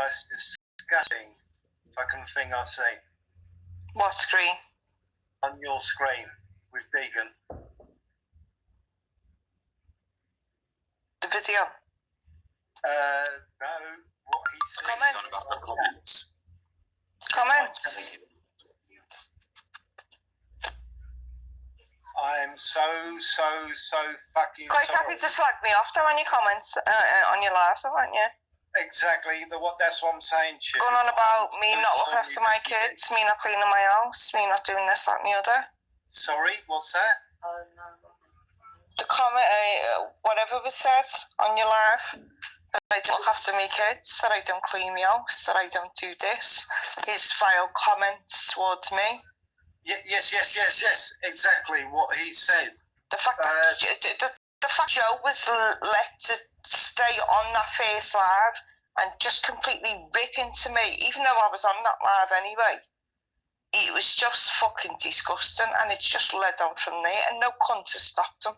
most disgusting fucking thing I've seen. What screen? On your screen with Deegan. The video? No, what he said. Comments. On about the comments. Comments? I'm so fucking Quite sorry. happy to slag me off though on your comments, on your live, though, aren't you? Exactly, that's what I'm saying to you. Going on about me I'm not so looking after my kids, me not cleaning my house, me not doing this, that and the other. Sorry, what's that? The comment, whatever was said on your live, that I don't look after my kids, that I don't clean my house, that I don't do this. His vile comments towards me. Yes, exactly what he said. The fact the fact Joe was let to stay on that first live and just completely rip into me, even though I was on that live anyway, it was just fucking disgusting, and it's just led on from there, and no cunt has stopped him.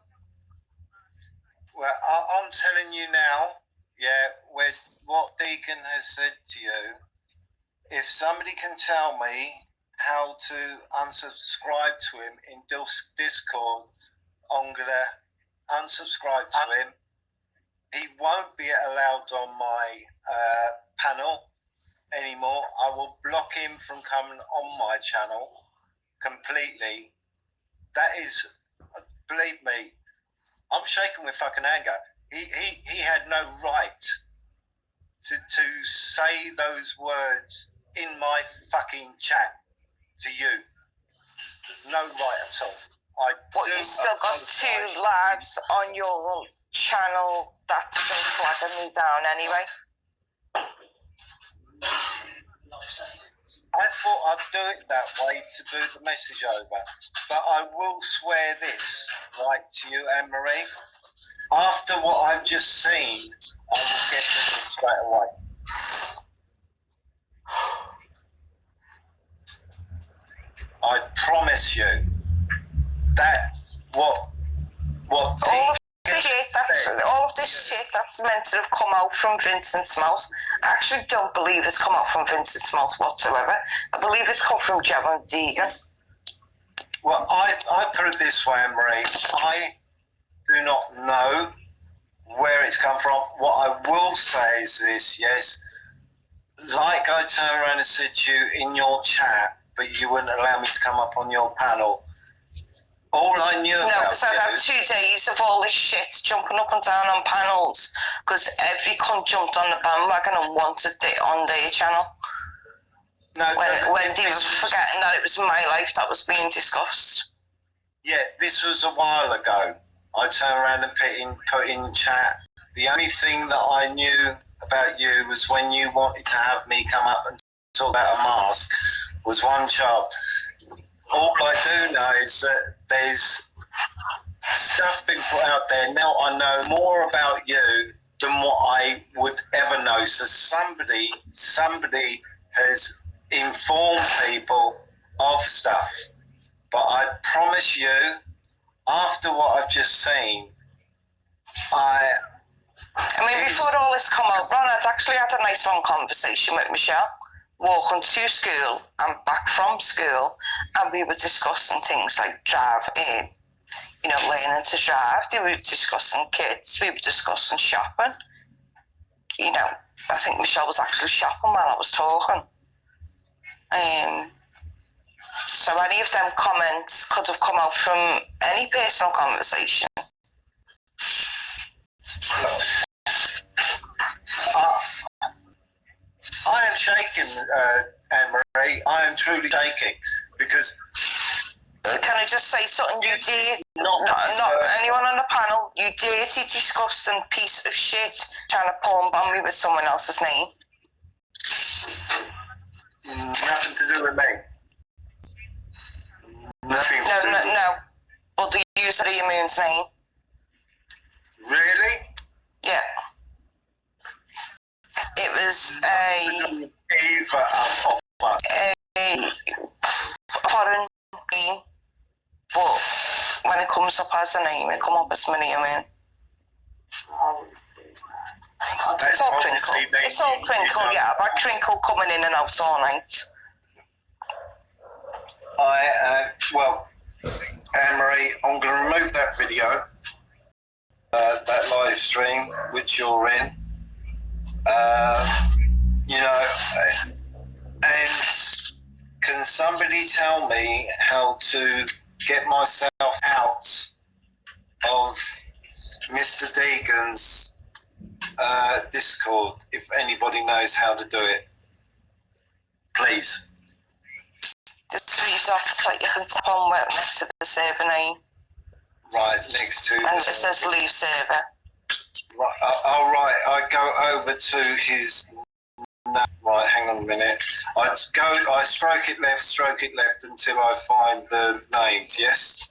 Well, I'm telling you now, with what Deegan has said to you, if somebody can tell me how to unsubscribe to him in Discord, I'm going to unsubscribe to him. He won't be allowed on my panel anymore. I will block him from coming on my channel completely. That is, believe me, I'm shaking with fucking anger. He had no right to say those words in my fucking chat to you. No right at all. You still got 2 lives on your channel that's been flagging me down anyway. I thought I'd do it that way to boot the message over, but I will swear this right to you, Anne-Marie. After what I've just seen, I will get this straight away. I promise you that what all of this shit that's meant to have come out from Vincent's mouth, I actually don't believe it's come out from Vincent's mouth whatsoever. I believe it's come from Joe and Deegan. Well, I put it this way, Anne-Marie. I do not know where it's come from. What I will say is this, yes, like I turned around and said to you in your chat, but you wouldn't allow me to come up on your panel. All I knew about because I've had 2 days of all this shit jumping up and down on panels because every cunt jumped on the bandwagon and wanted it on their channel. When they were forgetting that it was my life that was being discussed. Yeah, this was a while ago. I turned around and put in chat. The only thing that I knew about you was when you wanted to have me come up and talk about a mask was one child. All I do know is that there's stuff been put out there. Now I know more about you than what I would ever know. So somebody has informed people of stuff. But I promise you, after what I've just seen, I mean, before all this come out, Ron had actually had a nice long conversation with Michelle, walking to school and back from school, and we were discussing things like driving, learning to drive. They were discussing kids. We were discussing shopping. I think Michelle was actually shopping while I was talking. So any of them comments could have come out from any personal conversation. I am shaking, Anne-Marie. I am truly shaking because. Can I just say something? You dare, not anyone on the panel, you dirty, disgusting piece of shit trying to porn bomb me with someone else's name. Nothing to do with me. Nothing to do with me. No. But the user of your moon's name. Really? Yeah. It was a foreign name, but when it comes up as a name, it comes up as Maria Moon. It's all crinkle. It's all crinkle, yeah. I've had crinkle coming in and out all night. Well, Anne-Marie, I'm going to remove that video, that live stream, which you're in. You know, and can somebody tell me how to get myself out of Mr. Deegan's Discord, if anybody knows how to do it? Please. Just 3 dots that you can tap on next to the server name. Right, next to... And it says leave server. Right, all right, I go over to his... Right, hang on a minute. I stroke it left until I find the names, yes?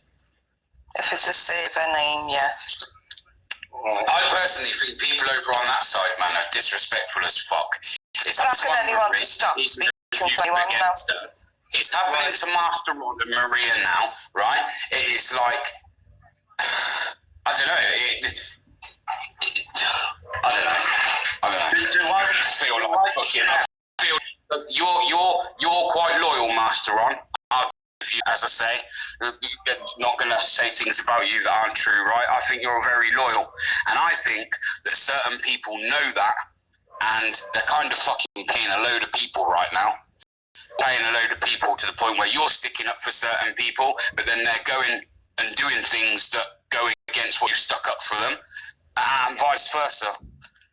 If it's a server name, yes. Right. I personally think people over on that side, man, are disrespectful as fuck. It's but how can anyone stop speaking to anyone now? It's happening to Master Rod and Maria now, right? It's like, I don't know. I don't know. Do I feel like fucking? I feel you're quite loyal, Master Ron. As I say, not going to say things about you that aren't true, right? I think you're very loyal, and I think that certain people know that, and they're kind of fucking paying a load of people right now. Paying a load of people to the point where you're sticking up for certain people, but then they're going and doing things that go against what you've stuck up for them, and vice versa.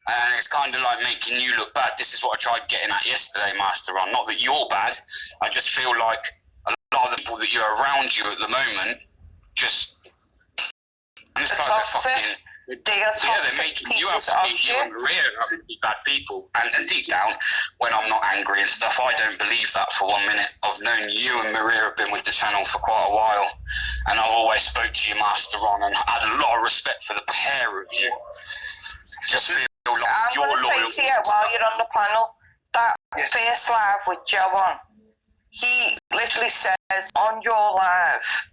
And it's kind of like making you look bad. This is what I tried getting at yesterday, Master Ron. Not that you're bad. I just feel like a lot of the people that you're around you at the moment just like they're fucking... they're making you out to be, you and Maria out to be bad people. And deep down, when I'm not angry and stuff, I don't believe that for 1 minute. I've known you and Maria have been with the channel for quite a while, and I've always spoke to you, Master Ron, and had a lot of respect for the pair of you. Just feel like I'm going to say to you while you're on the panel, that first live with Joe on, he literally says on your live,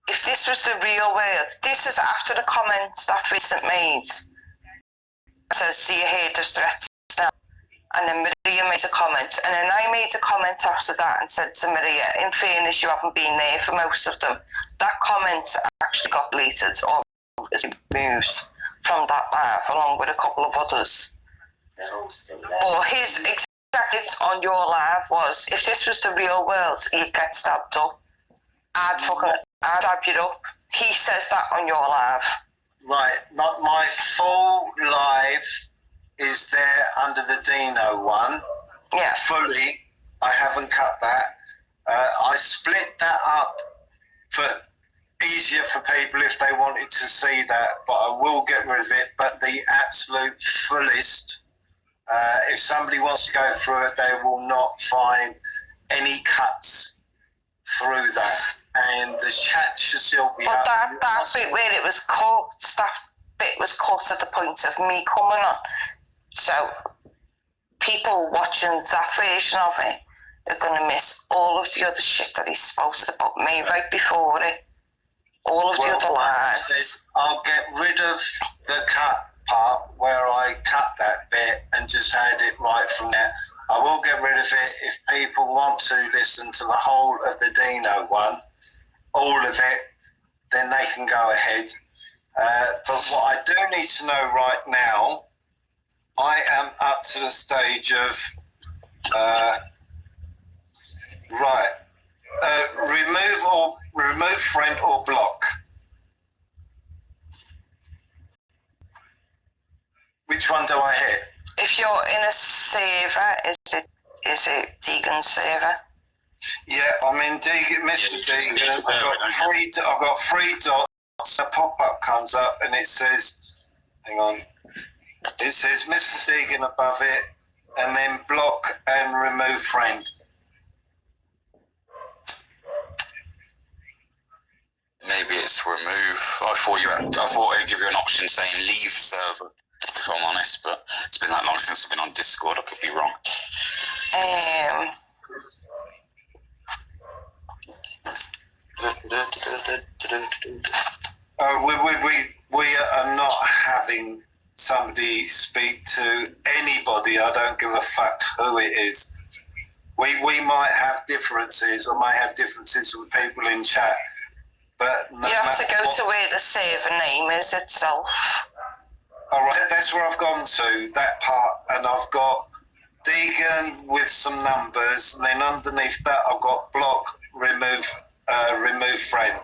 if this was the real world, this is after the comments that Vincent made. It says, do you hear the threats now? And then Maria made a comment, and then I made a comment after that and said to Maria, in fairness, you haven't been there for most of them. That comment actually got deleted or was removed from that live, along with a couple of others. But his exact on your live was, if this was the real world, you'd get stabbed up. I'd stab you up. He says that on your live. Right, not my full live is there under the Dino one. Yeah. Fully, I haven't cut that. I split that up for easier for people if they wanted to see that, but I will get rid of it. But the absolute fullest, if somebody wants to go through it, they will not find any cuts through that. And the chat should still be up. But that bit where it was cut, that bit was cut at the point of me coming on. So people watching that version of it are going to miss all of the other shit that he's supposed to put me right before it. All of the other lies. I'll get rid of the cut part where I cut that bit and just add it right from there. I will get rid of it if people want to listen to the whole of the Dino one, all of it, then they can go ahead. But what I do need to know right now, I am up to the stage of, remove friend or block. Which one do I hit? If you're in a server, is it Deegan's server? Yeah, I'm in Deegan, Mr. Deegan. I've got three dots. A pop-up comes up and it says, hang on, it says Mr. Deegan above it, and then block and remove friend. Maybe it's remove. I thought it'd give you an option saying leave server, if I'm honest, but it's been that long since I've been on Discord, I could be wrong. We are not having somebody speak to fuck who it is. We might have differences, or may have differences with people in chat, but you have to go to where the server name is itself. All right, that's where I've gone to, that part, and I've got Deegan with some numbers, and then underneath that I've got block, remove friend.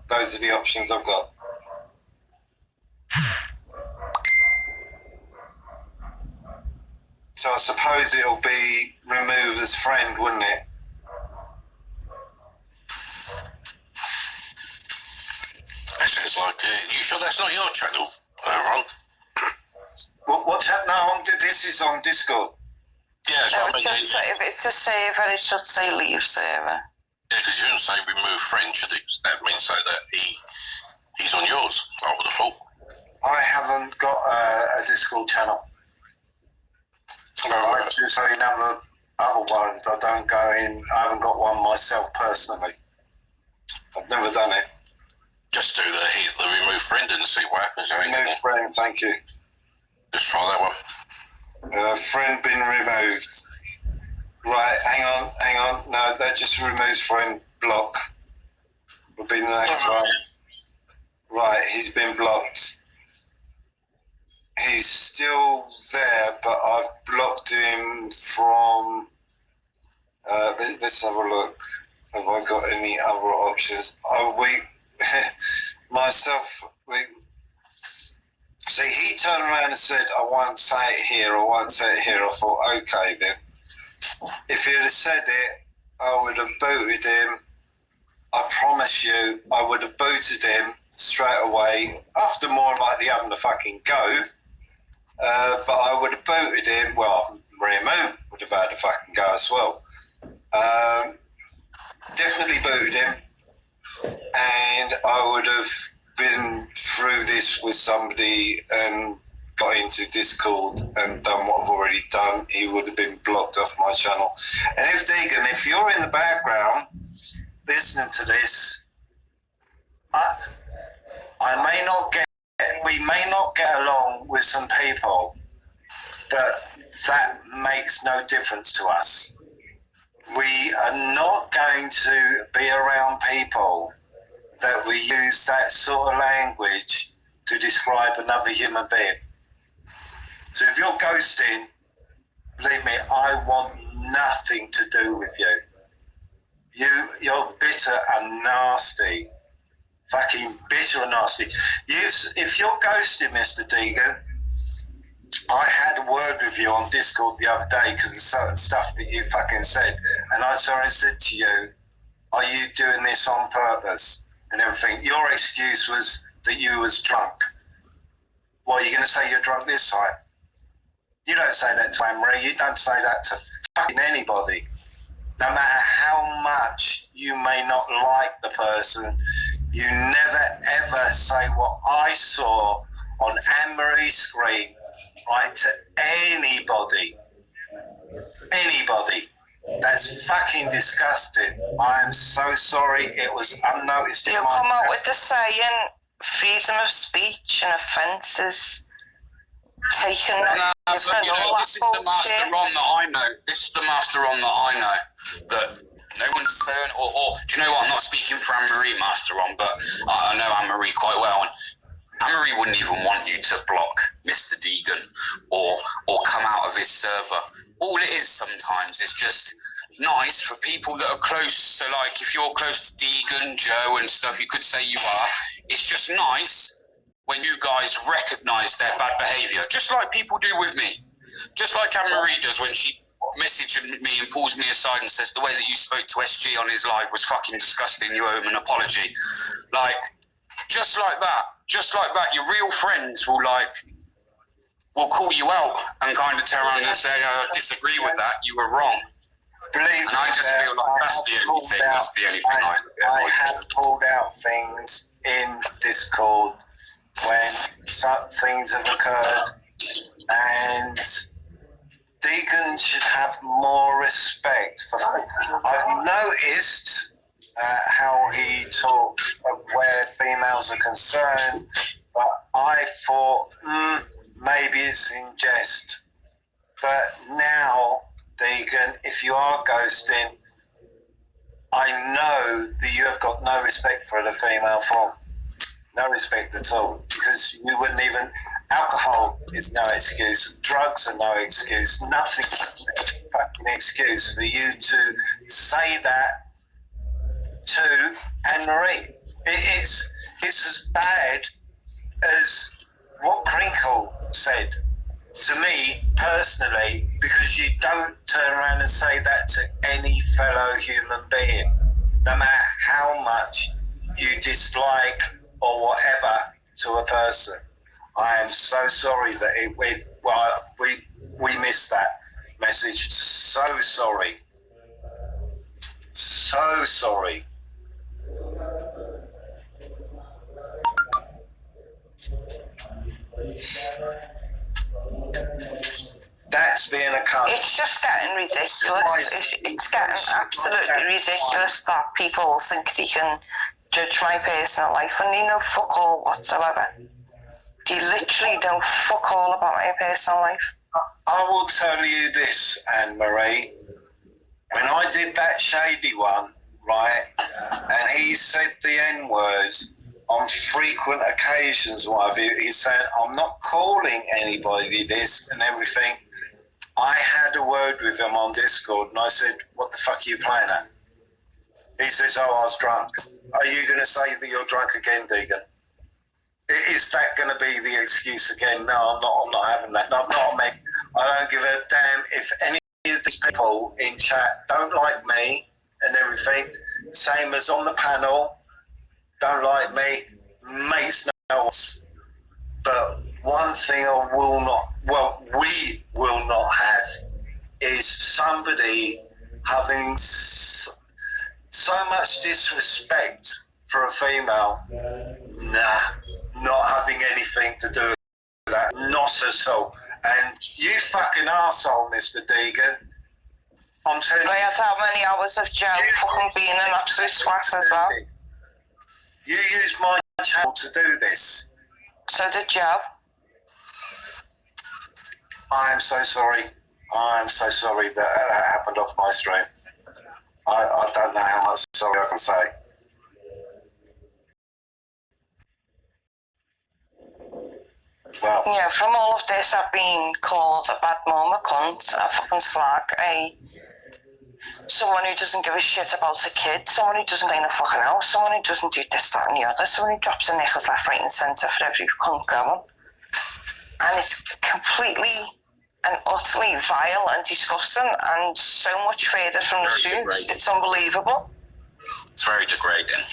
Those are the options I've got. So I suppose it'll be remove as friend, wouldn't it? That sounds like you sure that's not your channel, Ron? What's that? No, this is on Discord. Yeah, No, it should say, if it's a server, it should say leave server. Yeah, because you shouldn't say remove friend, should it? That means so that he's on yours, I would have thought. I haven't got a Discord channel. I just in other ones. I don't go in. I haven't got one myself personally. I've never done it. Just do the remove friend and see what happens. Remove friend, thank you. Just try that one. Friend been removed. Right, hang on. No, that just removes friend block. Will be the next one. Right, he's been blocked. He's still there, but I've blocked him from. Let's have a look. Have I got any other options? See, he turned around and said, I won't say it here, I won't say it here. I thought, okay then. If he'd have said it, I would have booted him. I promise you, I would have booted him straight away, after more likely having to fucking go. But I would have booted him. Well, Maria Moon would have had to fucking go as well. Definitely booted him. And I would have been through this with somebody and got into Discord and done what I've already done. He would have been blocked off my channel. And if Deegan, if you're in the background listening to this, we may not get along with some people, but that makes no difference to us. We are not going to be around people that we use that sort of language to describe another human being. So if you're ghosting, believe me, I want nothing to do with you. You're bitter and nasty. Fucking bitter and nasty. If you're ghosting, Mr. Deegan, I had a word with you on Discord the other day because of certain stuff that you fucking said, and I said to you, are you doing this on purpose and everything? Your excuse was that you was drunk. Well, you're going to say you're drunk this time? You don't say that to Anne-Marie. You don't say that to fucking anybody. No matter how much you may not like the person, you never ever say what I saw on Anne-Marie's screen, right, to anybody. Anybody. That's fucking disgusting. I am so sorry. It was unnoticed. You come out with the saying freedom of speech and offences taken. No, but you know, this is the Master Ron that I know. This is the Master Ron that I know. That no one's saying, or do you know what? I'm not speaking for Anne-Marie, Master Ron, but I know Anne-Marie quite well. And Anne-Marie wouldn't even want you to block Mr. Deegan or come out of his server. All it is sometimes is just nice for people that are close. So, like, if you're close to Deegan, Joe, and stuff, you could say you are. It's just nice when you guys recognise their bad behaviour, just like people do with me. Just like Anne-Marie does when she messages me and pulls me aside and says the way that you spoke to SG on his live was fucking disgusting, you owe him an apology. Like, just like that, your real friends will call you out and kind of turn around and say, I disagree with that, you were wrong. Believe and I just feel like that's the only thing I have pulled out things in Discord when some things have occurred, and Deegan should have more respect for them. I've noticed how he talks of where females are concerned, but I thought maybe it's in jest. But now Deegan, if you are ghosting, I know that you have got no respect for the female form. No respect at all. Because you wouldn't even... Alcohol is no excuse. Drugs are no excuse. Nothing fucking excuse for you to say that to Anne-Marie. It's as bad as what Crinkle said to me personally, because you don't turn around and say that to any fellow human being, no matter how much you dislike or whatever to a person. I am so sorry that we missed that message. So sorry. So sorry. That's being a cunt. It's just getting ridiculous. It's getting absolutely ridiculous that people think they can judge my personal life and they know fuck all whatsoever. They literally know fuck all about my personal life. I will tell you this, Anne-Marie. When I did that shady one, right, and he said the N-words on frequent occasions, whatever, he's saying, I'm not calling anybody this and everything. I had a word with him on Discord and I said, what the fuck are you playing at? He says, oh, I was drunk. Are you going to say that you're drunk again, Deegan? Is that going to be the excuse again? No, I'm not having that. No, I'm not, mate. I don't give a damn if any of these people in chat don't like me and everything. Same as on the panel, don't like me, makes no sense. But one thing we will not have is somebody having so much disrespect for a female. Nah, not having anything to do with that. Not at all. And you fucking arsehole, Mr. Deegan. I'm telling you. I had how many hours of jail fucking being an absolute swat as well. You used my channel to do this. So did Joe. I am so sorry. I am so sorry that happened off my stream. I don't know how much sorry I can say. Well, yeah, from all of this, I've been called a bad mum, a cunt, a fucking slag, someone who doesn't give a shit about a kid, someone who doesn't clean a fucking house, someone who doesn't do this, that, and the other, someone who drops a knickers left, right, and centre for every cunt going. And it's completely and utterly vile and disgusting, and so much further from the truth. It's unbelievable. It's very degrading.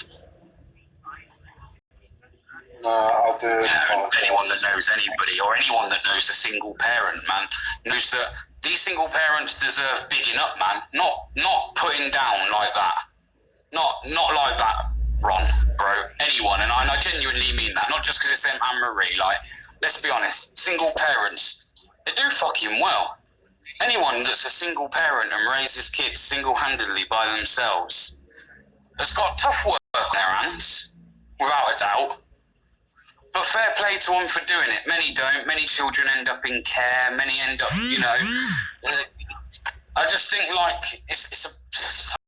no, I do. Yeah, anyone that knows anybody, or anyone that knows a single parent, man, knows that these single parents deserve bigging up, man. Not putting down like that. Not like that, Ron, bro. Anyone, and I genuinely mean that. Not just because it's them Anne-Marie. Like, let's be honest, single parents, they do fucking well. Anyone that's a single parent and raises kids single-handedly by themselves has got tough work on their hands, without a doubt. But fair play to them for doing it. Many don't. Many children end up in care. Many end up, you know. I just think, like,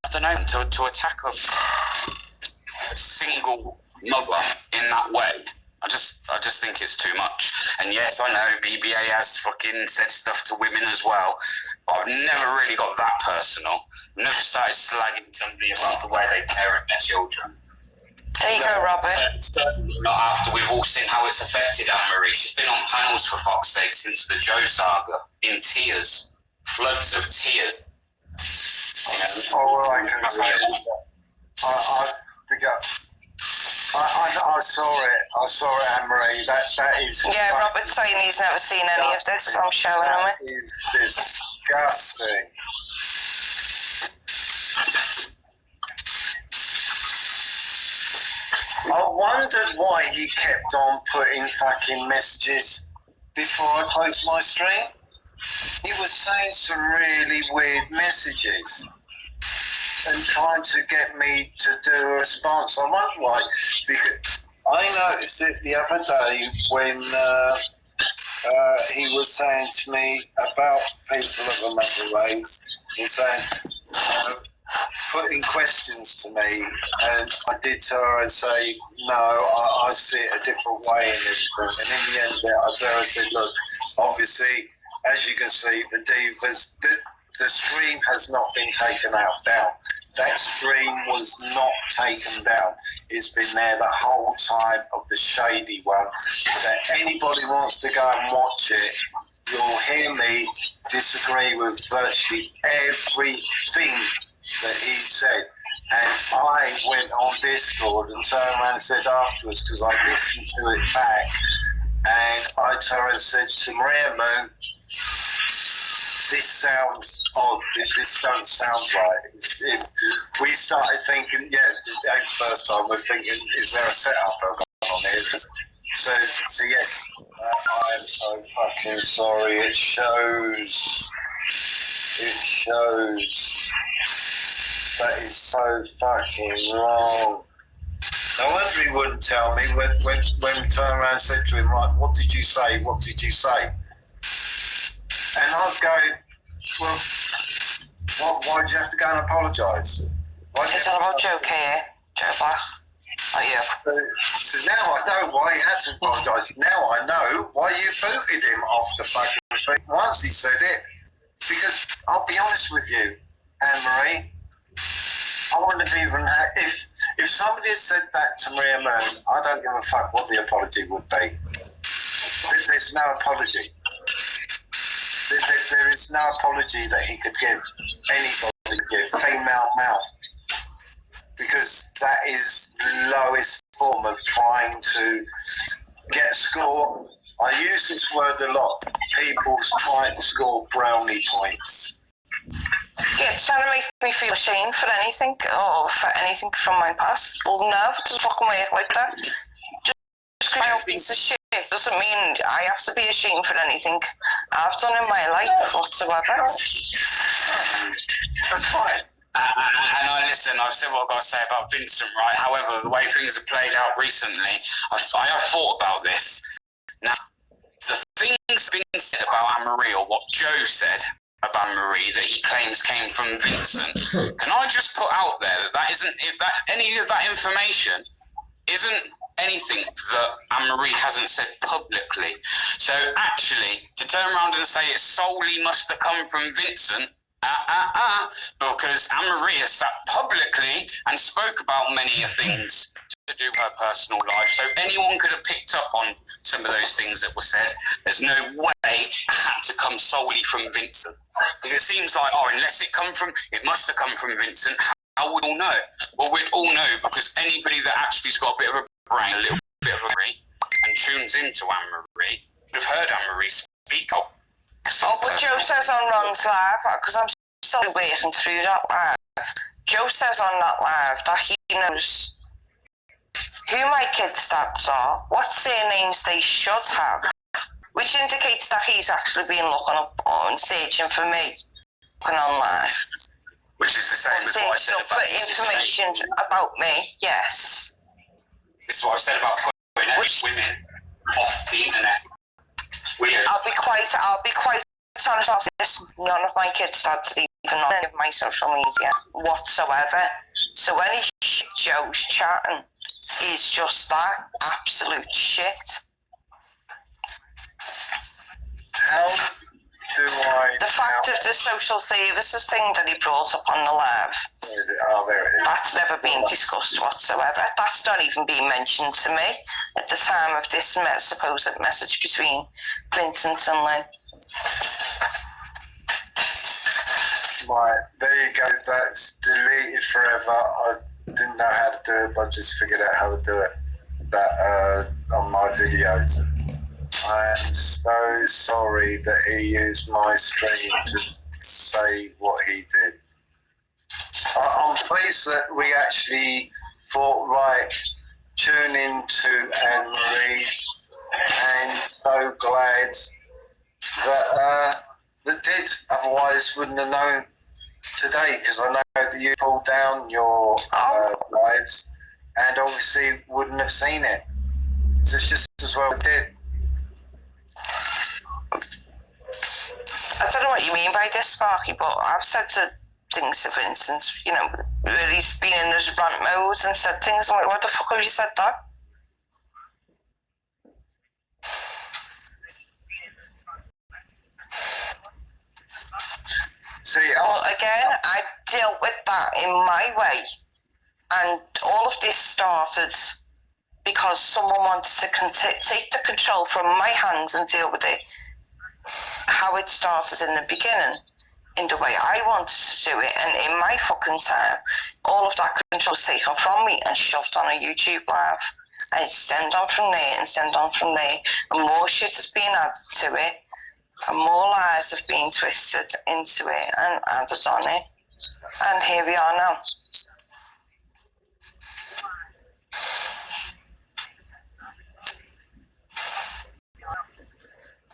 I don't know, to attack a single mother in that way. I just think it's too much. And yes, I know BBA has fucking said stuff to women as well, but I've never really got that personal. I've never started slagging somebody about the way they parent their children. There you go, Robert. Certainly not after we've all seen how it's affected Anne-Marie. She's been on panels, for fuck's sake, since the Joe saga, in tears, floods of tears. You know, All I can say is I forgot. I saw it. I saw it, Anne-Marie. That is. Yeah, Robert's saying he's never seen any of this. I'm showing him it. That is disgusting. I wondered why he kept on putting fucking messages before I closed my stream. He was saying some really weird messages and trying to get me to do a response. I wonder why. Because I noticed it the other day when he was saying to me about people of another race, You're saying, putting questions to me, and I did tell her and say, no, I see it a different way and everything. And in the end, I told her, I said, look, obviously, as you can see, the screen has not been taken down. That screen was not taken down. It's been there the whole time of the shady one. That anybody wants to go and watch it, you'll hear me disagree with virtually everything that he said. And I went on Discord and turned around and said afterwards, because I listened to it back, and I turned around and said to Maria Moon, this sounds odd, this don't sound right. We started thinking, the first time we're thinking, is there a setup on here? So yes, I am so fucking sorry. It shows. That is so fucking wrong. No wonder he wouldn't tell me when we turned around and said to him, right, what did you say? What did you say? And I was going, well, why'd you have to go and apologise? It's all about Joe here, Joe Black. Oh, yeah. So now I know why he had to apologise. Now I know why you booted him off the fucking thing once he said it. Because I'll be honest with you, Anne-Marie, I wouldn't have even if somebody had said that to Maria Moon, I don't give a fuck what the apology would be. There's no apology. There is no apology that he could give, anybody could give, female, male, because that is the lowest form of trying to get a score. I use this word a lot. People trying to score brownie points. Yeah, it's trying to make me feel ashamed for anything or for anything from my past. Well, no, it doesn't fucking work like that. Just because I'm a piece of shit doesn't mean I have to be ashamed for anything I've done in my life whatsoever. That's fine. And I've said what I've got to say about Vincent, right? However, the way things have played out recently, I have thought about this. Now, the things being said about Anne-Marie, or what Joe said about Anne-Marie that he claims came from Vincent, can I just put out there that any of that information isn't anything that Anne-Marie hasn't said publicly. So actually, to turn around and say it solely must have come from Vincent, because Anne-Marie has sat publicly and spoke about many things to do with her personal life. So anyone could have picked up on some of those things that were said. There's no way it had to come solely from Vincent. Because it seems like, unless it must have come from Vincent. How would we all know? Well, we'd all know because anybody that actually's got a bit of a brain, a little bit of a brain, and tunes into Anne-Marie would have heard Anne-Marie speak up. But Joe says on Ron's live, because I'm still working through that live, Joe says on that live that he knows who my kids' dads are, what surnames they should have, which indicates that he's actually been looking up and searching for me on live. Which is the same as what I said about information about me, yes. This is what I said about putting women off the internet. It's weird. I'll be quite honest on this. None of my kids' dads even on any of my social media whatsoever. So any shit Joe's chatting is just that absolute shit. How do I... The fact of the social services thing that he brought up on the live. Where is it? Oh, there it is. That's never been discussed whatsoever. That's not even been mentioned to me at the time of this supposed message between Vincent and Lynn. Right, there you go. That's deleted forever. I didn't know how to do it, but I just figured out how to do it. That on my videos. I am so sorry that he used my stream to say what he did. I'm pleased that we actually thought, right, tune in to Anne-Marie, and so glad that did. Otherwise, wouldn't have known today, because I know that you pulled down your rides, and obviously wouldn't have seen it. So it's just as well it did. I don't know what you mean by this, Sparky, but I've said things to Vincent, you know, where he's been in his rant mode and said things like, what the fuck have you said that? See, well, again, I dealt with that in my way, and all of this started because someone wanted to take the control from my hands and deal with it how it started in the beginning, in the way I wanted to do it, and in my fucking time, all of that control was taken from me and shoved on a YouTube live, and it stemmed on from there and stemmed on from there, and more shit has been added to it, and more lies have been twisted into it and added on it, and here we are now.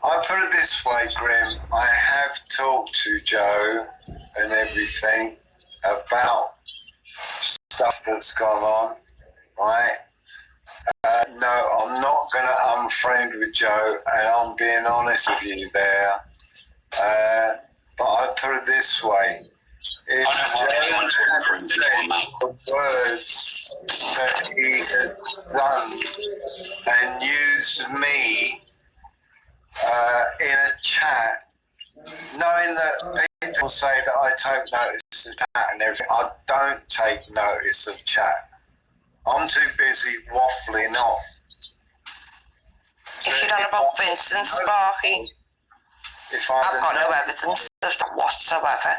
I put it this way, Grim. I have talked to Joe and everything about stuff that's gone on, right? No, I'm not going to unfriend with Joe, and I'm being honest with you there. But I put it this way. If Joe had said the words that he had done and used me in a chat, knowing that people say that I take notice of chat and everything, I don't take notice of chat. I'm too busy waffling off. If you're on about Vincent, Sparky, I've got no evidence of that whatsoever.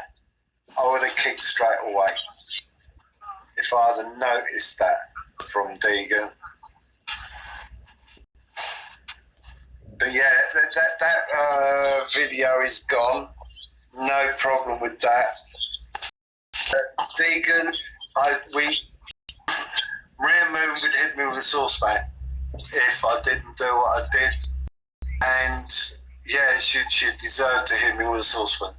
I would have kicked straight away if I had noticed that from Deegan. But yeah, that video is gone. No problem with that. Deegan, Rare Moon would hit me with a saucepan if I didn't do what I did. And yeah, she'd deserve to hit me with a saucepan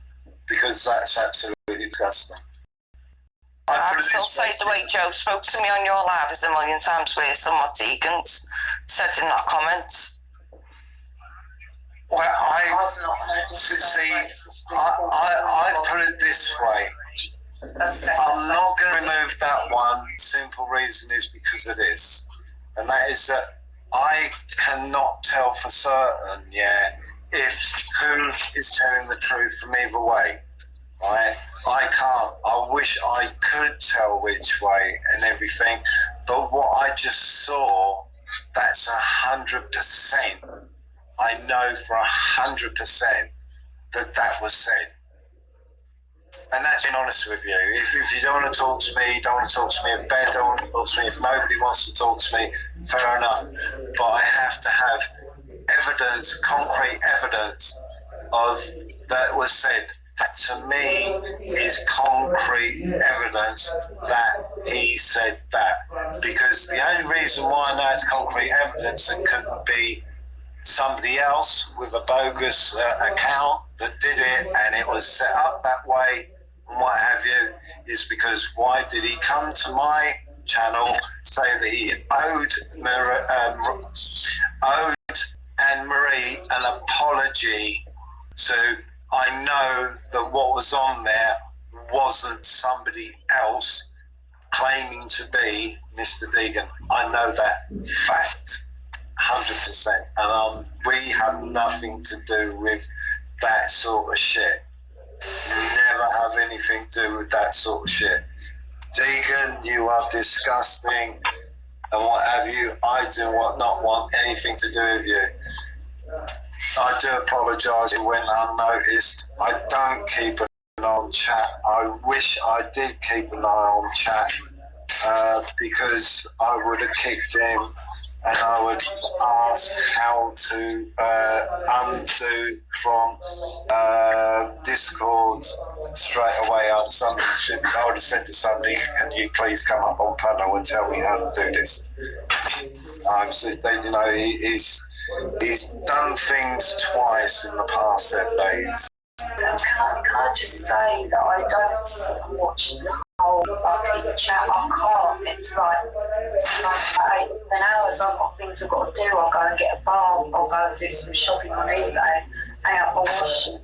because that's absolutely disgusting. I'd still say the way Joe spoke to me on your live is a million times worse than what Deegan's said in that comment. Well, I put it this way. I'm not going to remove that one. Simple reason is because of this, and that is that I cannot tell for certain, if who is telling the truth from either way. Right? I can't. I wish I could tell which way and everything, but what I just saw, that's 100%. I know for 100% that was said. And that's being honest with you. If you don't want to talk to me, don't want to talk to me. If Ben don't want to talk to me, if nobody wants to talk to me, fair enough. But I have to have evidence, concrete evidence of that was said. That to me is concrete evidence that he said that. Because the only reason why I know it's concrete evidence, it couldn't be somebody else with a bogus account that did it and it was set up that way and what have you, is because why did he come to my channel, say that he owed Anne-Marie an apology? So I know that what was on there wasn't somebody else claiming to be Mr. Deegan. I know that fact. 100%, and we have nothing to do with that sort of shit. Never have anything to do with that sort of shit. Deegan, you are disgusting, and what have you. I do not want anything to do with you. I do apologise it went unnoticed. I don't keep an eye on chat. I wish I did keep an eye on chat because I would have kicked him. And I would ask how to undo from Discord straight away. I would have said to somebody, can you please come up on panel and tell me how to do this? He's done things twice in the past 7 days. Can I just say that I don't sit and watch the whole fucking chat? I can't. It's like sometimes for 8 hours I've got things I've got to do. I'll go and get a bath, I'll go and do some shopping on eBay, hang up my washing.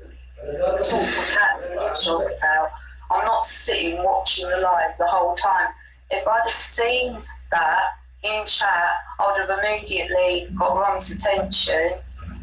sort of cats and dogs out. I'm not sitting watching the live the whole time. If I'd have seen that in chat, I would have immediately got Ron's attention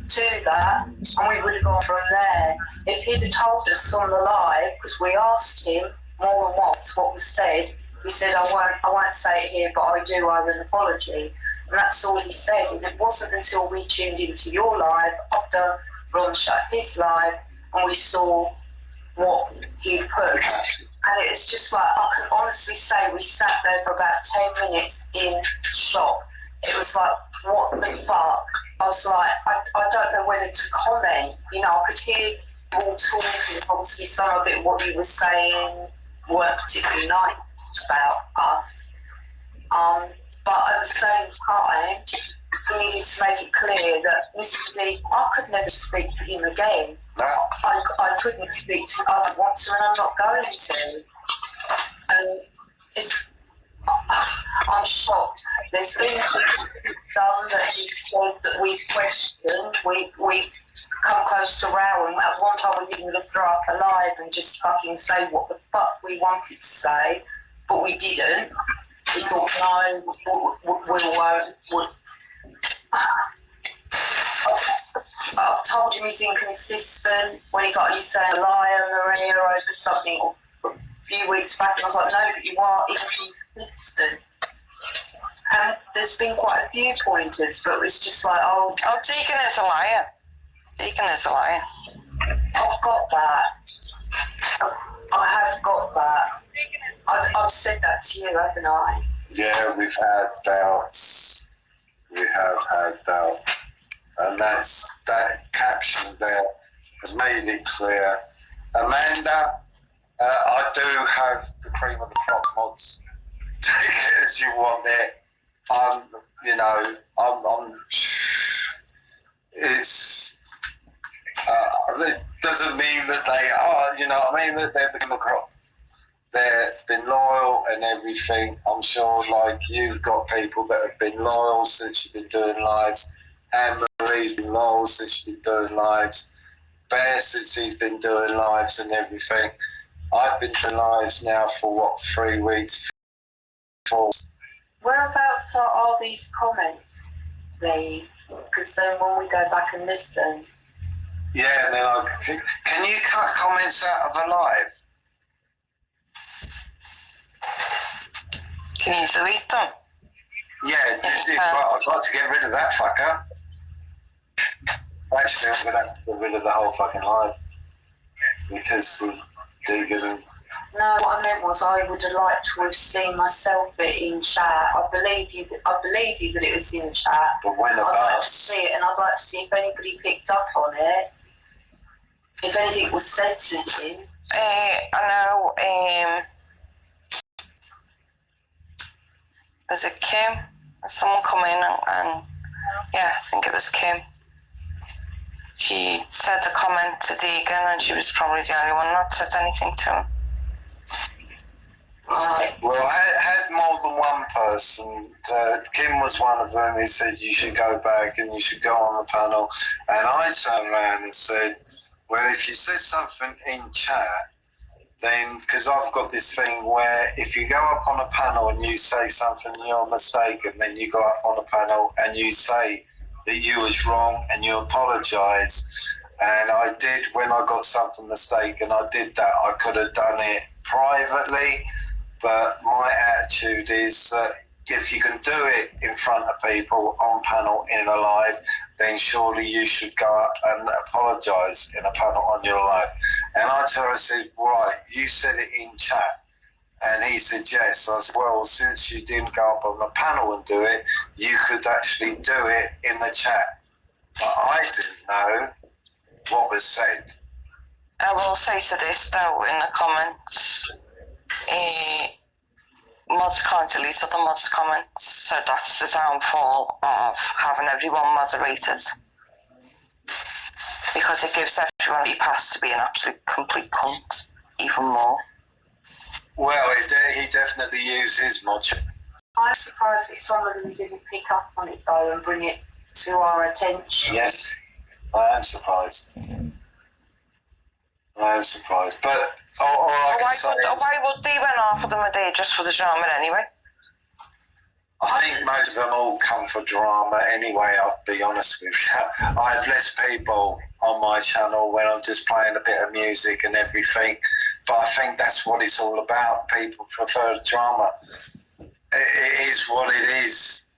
to that, and we would have gone from there. If he'd have told us on the live, because we asked him more than once what was said, he said, I won't say it here, but I do owe an apology. And that's all he said. And it wasn't until we tuned into your live, after Ron shut his live, and we saw what he put. And it's just like, I can honestly say we sat there for about 10 minutes in shock. It was like, what the fuck? I was like, I don't know whether to comment. You know, I could hear you all talking. Obviously, some of it, what you were saying, weren't particularly nice about us. But at the same time, we needed to make it clear that Mr. D, I could never speak to him again. I couldn't speak to him. I don't want to, and I'm not going to. And I'm shocked. There's been things done that he said that we've questioned. We've come close to rowing. At one time, I was even going to throw up a live and just fucking say what the fuck we wanted to say, but we didn't. We thought, no, we won't. I've told him he's inconsistent when he's like, you saying a liar, Maria, over something a few weeks back, and I was like, no, but you are inconsistent. And there's been quite a few pointers, but it's just like, oh, Deegan is a liar. Deegan is a liar. I've got that. I have got that. I've said that to you, haven't I? Yeah, we've had doubts. We have had doubts. And that caption there has made it clear. Amanda, I do have the cream of the crop mods. Take it as you want it. It doesn't mean that they are, that they're the cream of the crop. They've been loyal and everything. I'm sure, like, you've got people that have been loyal since you've been doing lives. Anne Marie's been loyal since she's been doing lives. Bear since he's been doing lives and everything. I've been doing lives now for 3 weeks? 4. Whereabouts are these comments, please? Because then when we go back and listen. Yeah, and then can you cut comments out of a live? Can you delete them? Yeah, I'd like to get rid of that fucker. Actually, I'm going to have to get rid of the whole fucking live. Because of Deegan. No, what I meant was I would have liked to have seen myself in chat. I believe you that it was in chat. But when I'd like to see it, and I'd like to see if anybody picked up on it. If anything was said to him. I know, was it Kim? Someone come in and yeah, I think it was Kim. She said a comment to Deegan, and she was probably the only one that said anything to him. Well, I had more than one person. Kim was one of them who said you should go back and you should go on the panel. And I turned around and said, well, if you said something in chat, then, because I've got this thing where if you go up on a panel and you say something you're mistaken, then you go up on a panel and you say that you was wrong and you apologise. And I did, when I got something mistaken, I did that. I could have done it privately, but my attitude is that if you can do it in front of people on panel in a live, then surely you should go up and apologise in a panel on your live. And I told her, I said, right, you said it in chat. And he said, yes. I said, well, since you didn't go up on the panel and do it, you could actually do it in the chat. But I didn't know what was said. I will say to this, though, in the comments, mods can't delete other mods' comments, so that's the downfall of having everyone moderated. Because it gives everyone the pass to be an absolute complete cunt, even more. Well, he definitely used his mod. I'm surprised that some of them didn't pick up on it, though, and bring it to our attention. Yes, I am surprised. I'm surprised. But all I can say is, why would they went off of them a day just for the drama anyway? I think most of them all come for drama anyway, I'll be honest with you. I have less people on my channel when I'm just playing a bit of music and everything, but I think that's what it's all about. People prefer drama. It is what it is.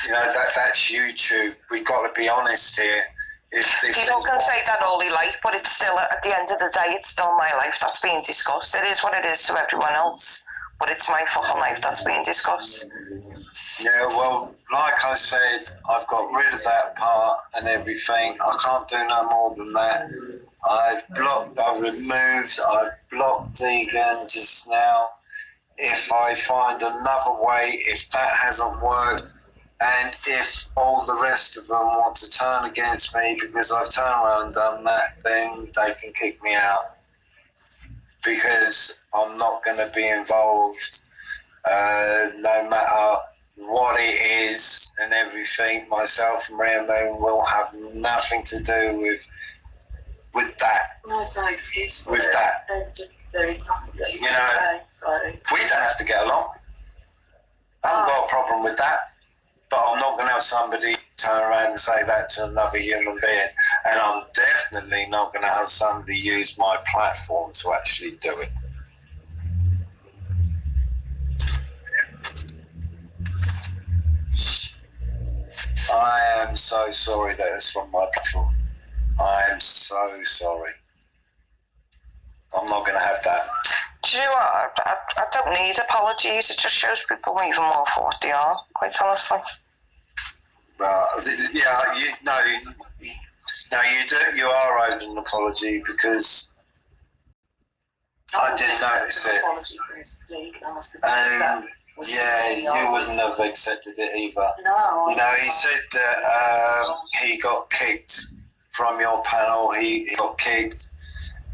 You know, that's YouTube. We've got to be honest here. If People can say that all they like, but it's still, at the end of the day, it's still my life that's being discussed. It is what it is to everyone else, but it's my fucking life that's being discussed. Yeah, well, like I said, I've got rid of that part and everything. I can't do no more than that. I've blocked Deegan just now. If I find another way, if that hasn't worked, and if all the rest of them want to turn against me because I've turned around and done that, then they can kick me out. Because I'm not going to be involved, no matter what it is and everything. Myself and Rambo will have nothing to do with that. No, it's no excuse for With it. that. There is nothing that you You can know, say, so... We don't have to get along. I haven't got a problem with that. But I'm not going to have somebody turn around and say that to another human being. And I'm definitely not going to have somebody use my platform to actually do it. I am so sorry that it's from my platform. I am so sorry. I'm not going to have that. Do you know what? I don't need apologies. It just shows people even more for what they are, quite honestly. Yeah, you do. You are owed an apology because I didn't notice it. Apology for this, Deegan. I must have You wouldn't have accepted it either. No. You know, he said that he got kicked from your panel. He got kicked,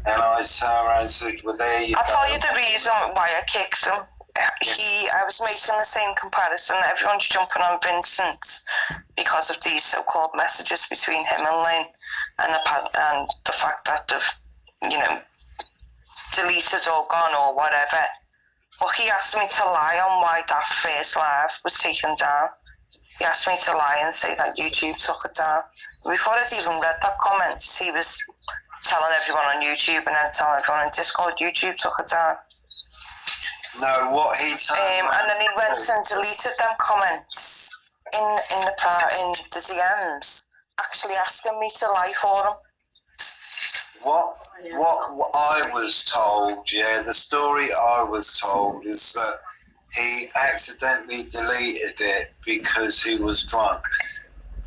and I turned around and said, "Well, there you go." I'll tell you the reason why I kicked him. I was making the same comparison. Everyone's jumping on Vincent because of these so-called messages between him and Lynn, and the fact that they've, deleted or gone or whatever. But he asked me to lie on why that first live was taken down. He asked me to lie and say that YouTube took it down. Before I'd even read that comment, he was telling everyone on YouTube and then telling everyone in Discord, YouTube took it down. No, what he and then he went and deleted them comments in the DMs, actually asking me to lie for him. What I was told, the story I was told is that he accidentally deleted it because he was drunk.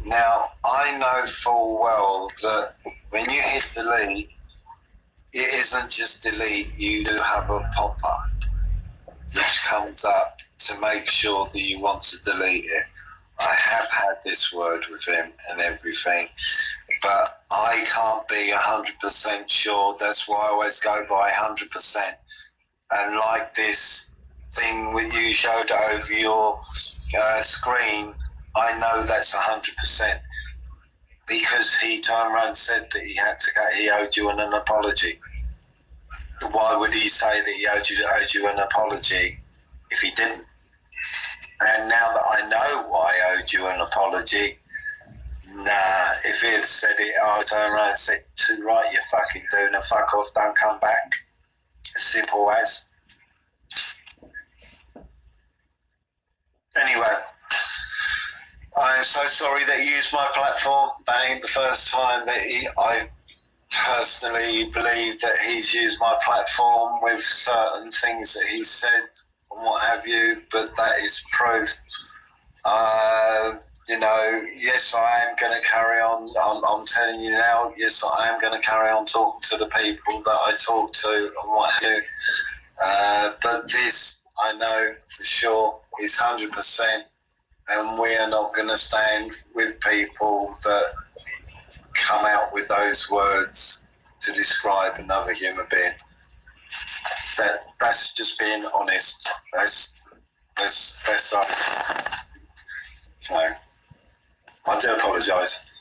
Now, I know full well that when you hit delete, it isn't just delete, you do have a pop-up which comes up to make sure that you want to delete it. I have had this word with him and everything, but I can't be 100% sure. That's why I always go by 100%. And like this thing that you showed over your screen, I know that's 100% because he turned around and said that he owed you an apology. Why would he say that he owed you an apology if he didn't? And now that I know why I owed you an apology, if he had said it, I would turn around and say, too right, you fucking do, and fuck off, don't come back. Simple as. Anyway, I am so sorry that he used my platform. That ain't the first time that I personally believe that he's used my platform with certain things that he said and what have you, but that is proof. Yes, I am going to carry on. I'm telling you now, yes, I am going to carry on talking to the people that I talk to and what have you. But this, I know for sure, is 100%, and we are not going to stand with people that come out with those words to describe another human being. That's just being honest. That's honest. So I do apologise.